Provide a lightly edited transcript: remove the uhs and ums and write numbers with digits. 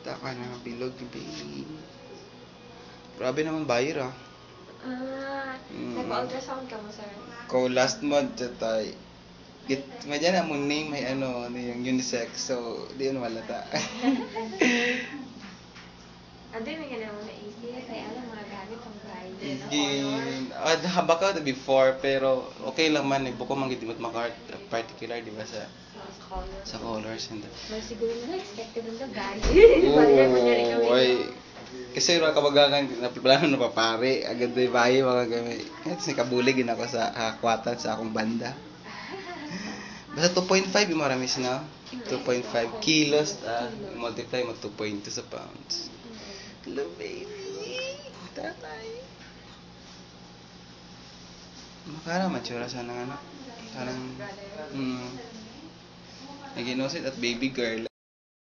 Taka na, bilog, baby. Grabe naman bayar, ah. Nagpa-ultrasound ka mo, sir? Ko last month, tay. May dyan na mong name, may ano yung unisex. So, di yun malata. Ando yung mga naman naisip. Kaya alam, mga gamit ang bride. Baka before, pero okay lang man. Nagbuko man gitimot particular, di ba, sa colors. And Mas siguro na expected ng bride. Oo, ay. Kasi yung kabagakan, naplano na papare. Agad na yung bahay, mga gamit. Kasi nakabuligin ako sa kakwatan sa akong banda. Basta 2.5 yung maramis na. 2.5 kilos, multiply mo 2.2 sa pounds. Hello, baby. Tatay. Makara, matsura sana nga, no? Parang, naginusit at baby girl.